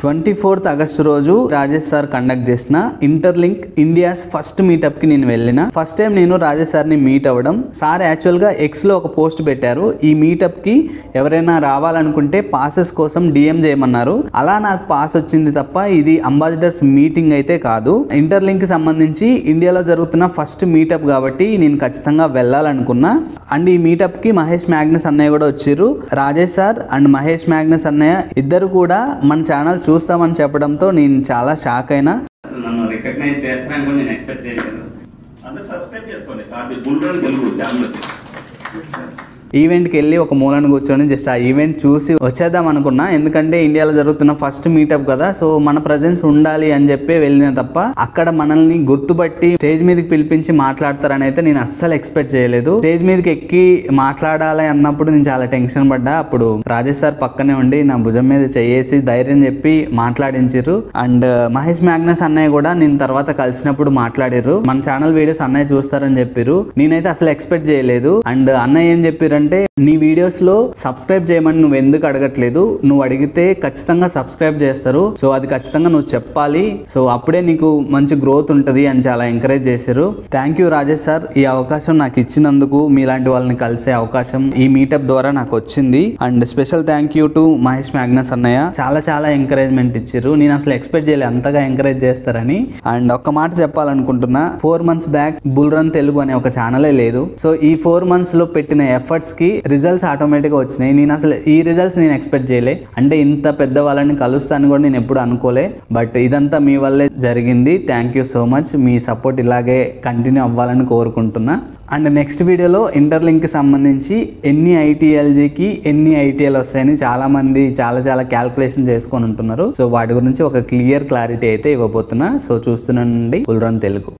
24th August రోజు Rajesh sir conduct చేసిన interlink India's first meetup కి నేను వెళ్ళిన. ఫస్ట్ టైం నేను రాజేష్ సార్ ని మీట్ అవ్వడం. సార్ యాక్చువల్ గా ఎక్స్ లో ఒక పోస్ట్ పెట్టారు, ఈ మీటప్ కి ఎవరైనా రావాలనుకుంటే పాసెస్ కోసం డిఎం చేయమన్నారు. అలా నాకు పాస్ వచ్చింది తప్ప ఇది అంబాసిడర్స్ మీటింగ్ అయితే కాదు. ఇంటర్లింక్ కి సంబంధించి ఇండియాలో జరుగుతున్న ఫస్ట్ మీటప్ కాబట్టి నేను ఖచ్చితంగా వెళ్ళాలనుకున్నా. అండ్ ఈ మీటప్ కి మహేష్ మ్యాగ్నస్ అన్నయ్య కూడా వచ్చారు. Rajesh sir and Mahesh Magnus అన్నయ్య ఇద్దరు కూడా మన ఛానల్ చూస్తామని చెప్పడంతో నేను చాలా షాక్ అయినా. నన్ను రికగ్నైజ్ చేస్తారని కూడా నేను ఎక్స్పెక్ట్ చేయలేదు. అందరూ సబ్స్క్రైబ్ చేసుకోండి సార్ బుల్రన్ తెలుగు ఛానల్. ఈవెంట్కి వెళ్ళి ఒక మూలను కూర్చొని జస్ట్ ఆ ఈవెంట్ చూసి వచ్చేద్దాం అనుకున్నా. ఎందుకంటే ఇండియాలో జరుగుతున్న ఫస్ట్ మీటప్ కదా, సో మన ప్రజెన్స్ ఉండాలి అని చెప్పి వెళ్ళిన తప్ప అక్కడ మనల్ని గుర్తుపట్టి స్టేజ్ మీదకి పిలిపించి మాట్లాడతారని అయితే నేను అస్సలు ఎక్స్పెక్ట్ చేయలేదు. స్టేజ్ మీదకి ఎక్కి మాట్లాడాలి అన్నప్పుడు నేను చాలా టెన్షన్ పడ్డా. అప్పుడు రాజేష్ సార్ పక్కనే ఉండి నా భుజం మీద చేసి ధైర్యం చెప్పి మాట్లాడించారు. అండ్ మహేష్ మ్యాగ్నస్ అన్నయ్య కూడా నేను తర్వాత కలిసినప్పుడు మాట్లాడారు. మన ఛానల్ వీడియోస్ అన్నయ్య చూస్తారని చెప్పారు. నేనైతే అసలు ఎక్స్పెక్ట్ చేయలేదు. అండ్ అన్నయ్య ఏం చెప్పారు అంటే, నీ వీడియోస్ లో సబ్స్క్రైబ్ చేయమని నువ్వు ఎందుకు అడగట్లేదు, నువ్వు అడిగితే ఖచ్చితంగా సబ్స్క్రైబ్ చేస్తారు, సో అది ఖచ్చితంగా నువ్వు చెప్పాలి, సో అప్పుడే నీకు మంచి గ్రోత్ ఉంటుంది అని చాలా ఎంకరేజ్ చేశారు. థ్యాంక్ యూ రాజేష్ సార్, ఈ అవకాశం నాకు ఇచ్చినందుకు. మీలాంటి వాళ్ళని కలిసే అవకాశం ఈ మీటప్ ద్వారా నాకు వచ్చింది. And special thank you to Mahesh Magnus అన్నయ్య, చాలా ఎంకరేజ్మెంట్ ఇచ్చారు. నేను అసలు ఎక్స్పెక్ట్ చేయలేదు అంతగా ఎంకరేజ్ చేస్తారని. అండ్ ఒక్క మాట చెప్పాలనుకుంటున్నా, 4 months బ్యాక్ బుల్రన్ తెలుగు అనే ఒక ఛానలే లేదు. సో ఈ 4 months లో పెట్టిన ఎఫర్ట్స్ కి రిజల్ట్స్ ఆటోమేటిక్గా వచ్చినాయి. నేను అసలు ఈ రిజల్ట్స్ నేను ఎక్స్పెక్ట్ చేయలే. అంటే ఇంత పెద్ద వాళ్ళని కలుస్తాను కూడా నేను ఎప్పుడు అనుకోలే. బట్ ఇదంతా మీ వల్లే జరిగింది. Thank you so much. Me support ఇలాగే కంటిన్యూ అవ్వాలని కోరుకుంటున్నా. అండ్ నెక్స్ట్ వీడియోలో ఇంటర్లింక్కి సంబంధించి ఎన్ని ఐటీఎల్జీకి ఎన్ని ఐటీఎల్ వస్తాయని చాలామంది చాలా క్యాల్కులేషన్ చేసుకొని ఉంటున్నారు. సో వాటి గురించి ఒక క్లియర్ క్లారిటీ అయితే ఇవ్వబోతున్నా. సో చూస్తున్నానండి బుల్రన్ తెలుగు.